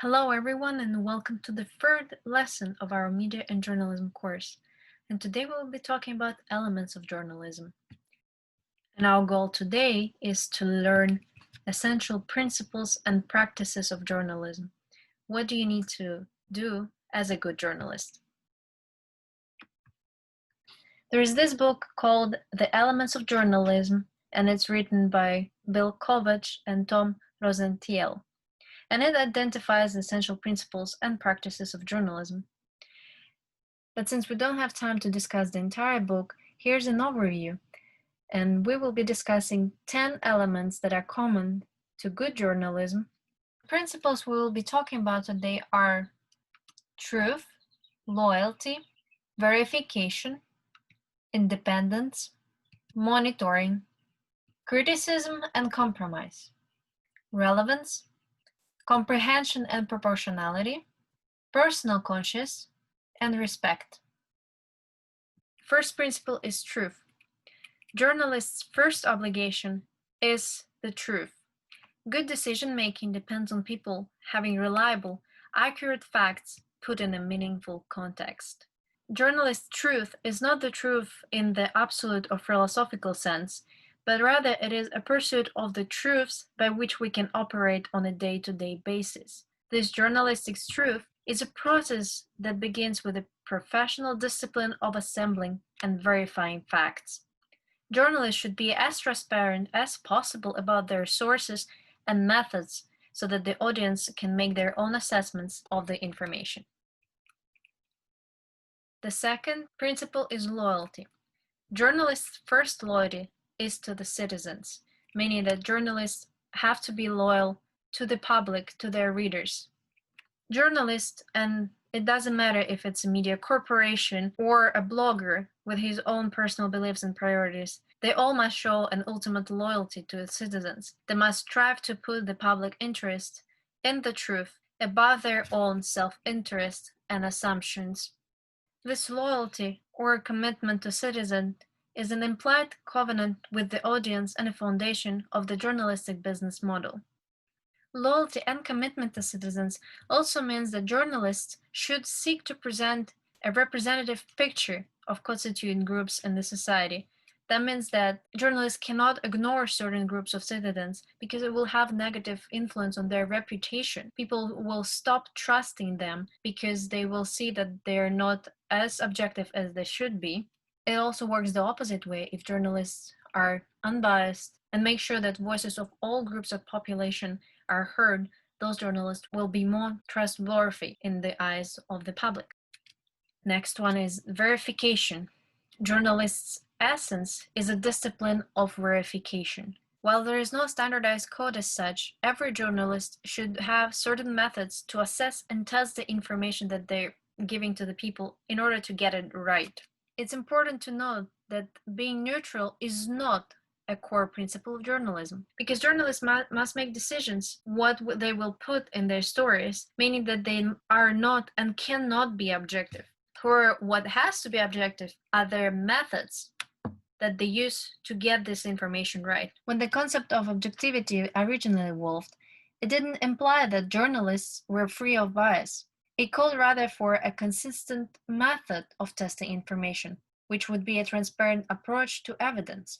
Hello everyone and welcome to the third lesson of our Media and Journalism course. And today we will be talking about elements of journalism. And our goal today is to learn essential principles and practices of journalism. What do you need to do as a good journalist? There is this book called The Elements of Journalism, and it's written by Bill Kovac and Tom Rosentiel. And it identifies the essential principles and practices of journalism. But since we don't have time to discuss the entire book, here's an overview. And we will be discussing 10 elements that are common to good journalism. The principles we will be talking about today are truth, loyalty, verification, independence, monitoring, criticism and compromise, relevance, comprehension and proportionality, personal conscience, and respect. First principle is truth. Journalists' first obligation is the truth. Good decision-making depends on people having reliable, accurate facts put in a meaningful context. Journalists' truth is not the truth in the absolute or philosophical sense, but rather it is a pursuit of the truths by which we can operate on a day-to-day basis. This journalistic truth is a process that begins with the professional discipline of assembling and verifying facts. Journalists should be as transparent as possible about their sources and methods so that the audience can make their own assessments of the information. The second principle is loyalty. Journalists' first loyalty is to the citizens, meaning that journalists have to be loyal to the public, to their readers. Journalists, and it doesn't matter if it's a media corporation or a blogger with his own personal beliefs and priorities, they all must show an ultimate loyalty to its citizens. They must strive to put the public interest in the truth above their own self-interest and assumptions. This loyalty or commitment to citizen is an implied covenant with the audience and a foundation of the journalistic business model. Loyalty and commitment to citizens also means that journalists should seek to present a representative picture of constituent groups in the society. That means that journalists cannot ignore certain groups of citizens because it will have negative influence on their reputation. People will stop trusting them because they will see that they are not as objective as they should be. It also works the opposite way if journalists are unbiased and make sure that voices of all groups of population are heard. Those journalists will be more trustworthy in the eyes of the public. Next one is verification. Journalists' essence is a discipline of verification. While there is no standardized code as such, every journalist should have certain methods to assess and test the information that they're giving to the people in order to get it right. It's important to note that being neutral is not a core principle of journalism, because journalists must make decisions what they will put in their stories, meaning that they are not and cannot be objective. For what has to be objective are their methods that they use to get this information right. When the concept of objectivity originally evolved, it didn't imply that journalists were free of bias. It called rather for a consistent method of testing information, which would be a transparent approach to evidence.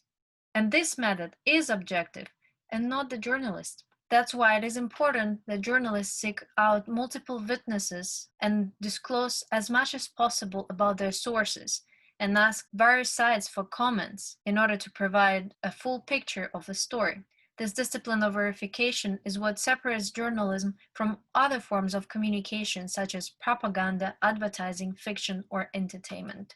And this method is objective and not the journalist. That's why it is important that journalists seek out multiple witnesses and disclose as much as possible about their sources and ask various sides for comments in order to provide a full picture of the story. This discipline of verification is what separates journalism from other forms of communication such as propaganda, advertising, fiction, or entertainment.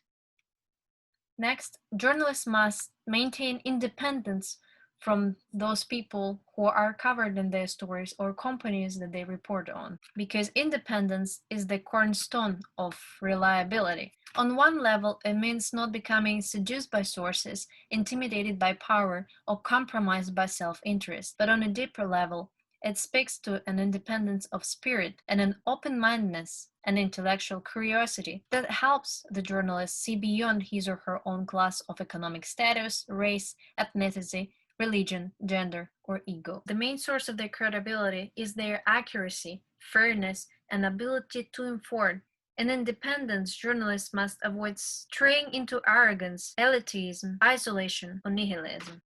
Next, journalists must maintain independence from those people who are covered in their stories or companies that they report on, because independence is the cornerstone of reliability. On one level, it means not becoming seduced by sources, intimidated by power, or compromised by self-interest. But on a deeper level, it speaks to an independence of spirit and an open-mindedness and intellectual curiosity that helps the journalist see beyond his or her own class of economic status, race, ethnicity, religion, gender, or ego. The main source of their credibility is their accuracy, fairness, and ability to inform. In independence, journalists must avoid straying into arrogance, elitism, isolation, or nihilism.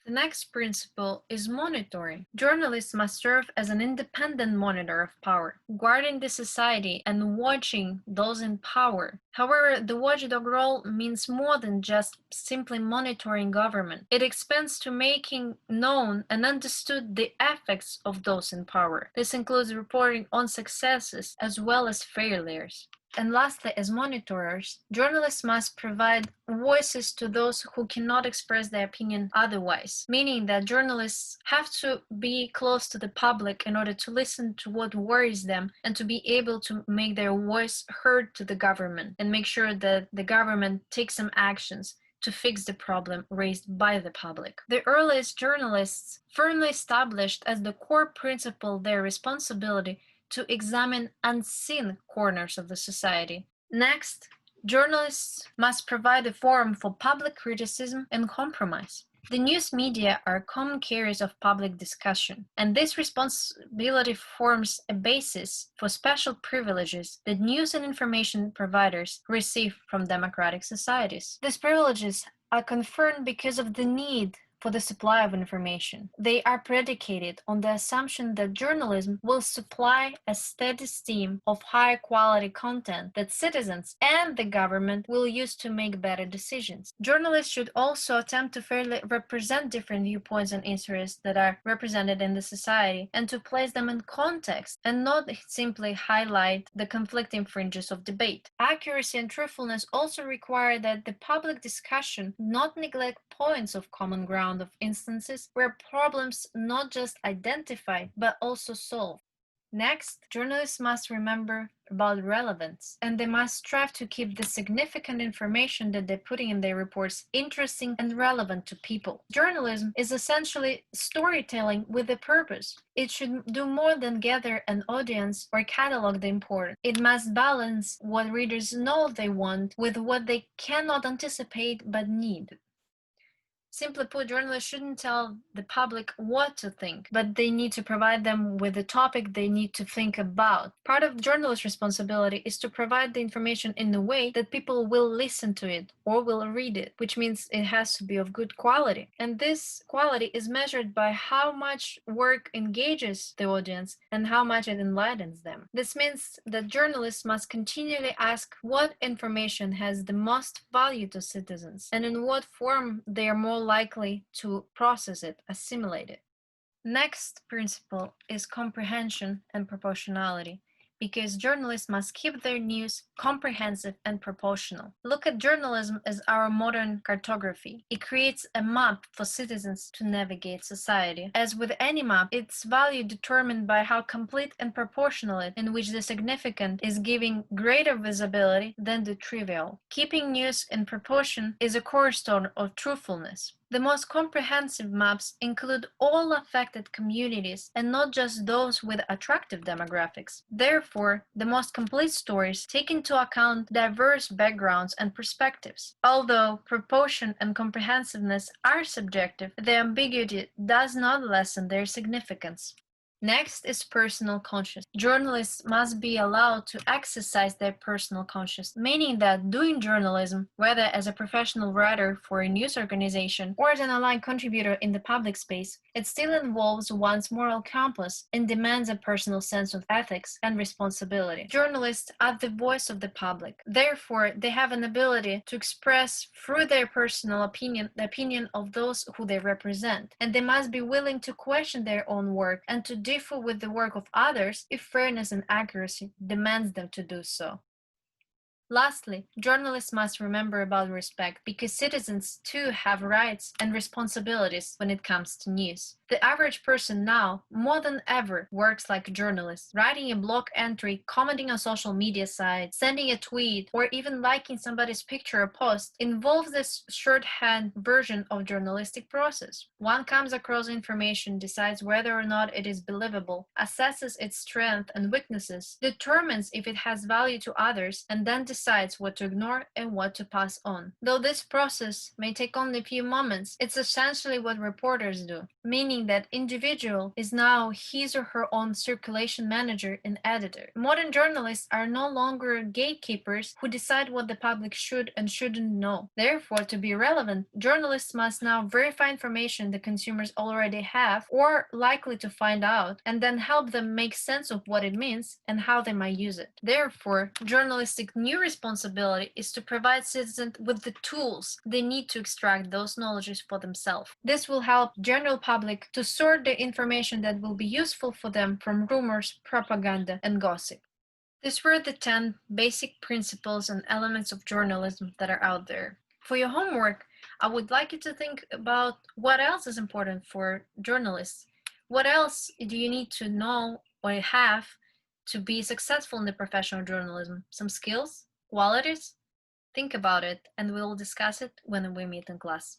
The next principle is monitoring. Journalists must serve as an independent monitor of power, guarding the society and watching those in power. However, the watchdog role means more than just simply monitoring government. It expands to making known and understood the effects of those in power. This includes reporting on successes as well as failures. And lastly, as monitors, journalists must provide voices to those who cannot express their opinion otherwise, meaning that journalists have to be close to the public in order to listen to what worries them and to be able to make their voice heard to the government and make sure that the government takes some actions to fix the problem raised by the public. The earliest journalists firmly established as the core principle their responsibility to examine unseen corners of the society. Next, journalists must provide a forum for public criticism and compromise. The news media are common carriers of public discussion, and this responsibility forms a basis for special privileges that news and information providers receive from democratic societies. These privileges are conferred because of the need for the supply of information. They are predicated on the assumption that journalism will supply a steady stream of high quality content that citizens and the government will use to make better decisions. Journalists should also attempt to fairly represent different viewpoints and interests that are represented in the society and to place them in context and not simply highlight the conflicting fringes of debate. Accuracy and truthfulness also require that the public discussion not neglect points of common ground of instances where problems not just identified but also solved. Next, journalists must remember about relevance, and they must strive to keep the significant information that they're putting in their reports interesting and relevant to people. Journalism is essentially storytelling with a purpose. It should do more than gather an audience or catalog the important. It must balance what readers know they want with what they cannot anticipate but need. Simply put, journalists shouldn't tell the public what to think, but they need to provide them with the topic they need to think about. Part of journalists' responsibility is to provide the information in a way that people will listen to it or will read it, which means it has to be of good quality. And this quality is measured by how much work engages the audience and how much it enlightens them. This means that journalists must continually ask what information has the most value to citizens and in what form they are more likely to process it, assimilate it. Next principle is comprehension and proportionality, because journalists must keep their news comprehensive and proportional. Look at journalism as our modern cartography. It creates a map for citizens to navigate society. As with any map, its value determined by how complete and proportional it, in which the significant is giving greater visibility than the trivial. Keeping news in proportion is a cornerstone of truthfulness. The most comprehensive maps include all affected communities and not just those with attractive demographics. Therefore, the most complete stories take into account diverse backgrounds and perspectives. Although proportion and comprehensiveness are subjective, the ambiguity does not lessen their significance. Next is personal consciousness. Journalists must be allowed to exercise their personal consciousness, meaning that doing journalism, whether as a professional writer for a news organization or as an online contributor in the public space, it still involves one's moral compass and demands a personal sense of ethics and responsibility. Journalists are the voice of the public. Therefore, they have an ability to express through their personal opinion the opinion of those who they represent, and they must be willing to question their own work and to differ with the work of others if fairness and accuracy demands them to do so. Lastly, journalists must remember about respect because citizens too have rights and responsibilities when it comes to news. The average person now, more than ever, works like journalists, writing a blog entry, commenting on social media sites, sending a tweet, or even liking somebody's picture or post involves this shorthand version of journalistic process. One comes across information, decides whether or not it is believable, assesses its strengths and weaknesses, determines if it has value to others, and then decides decides what to ignore and what to pass on. Though this process may take only a few moments, it's essentially what reporters do, meaning that individual is now his or her own circulation manager and editor. Modern journalists are no longer gatekeepers who decide what the public should and shouldn't know. Therefore, to be relevant, journalists must now verify information the consumers already have or likely to find out, and then help them make sense of what it means and how they might use it. Therefore, journalistic new responsibility is to provide citizens with the tools they need to extract those knowledges for themselves. This will help general public to sort the information that will be useful for them from rumors, propaganda, and gossip. These were the 10 basic principles and elements of journalism that are out there. For your homework, I would like you to think about what else is important for journalists. What else do you need to know or have to be successful in the professional journalism? Some skills, qualities? Think about it, and we'll discuss it when we meet in class.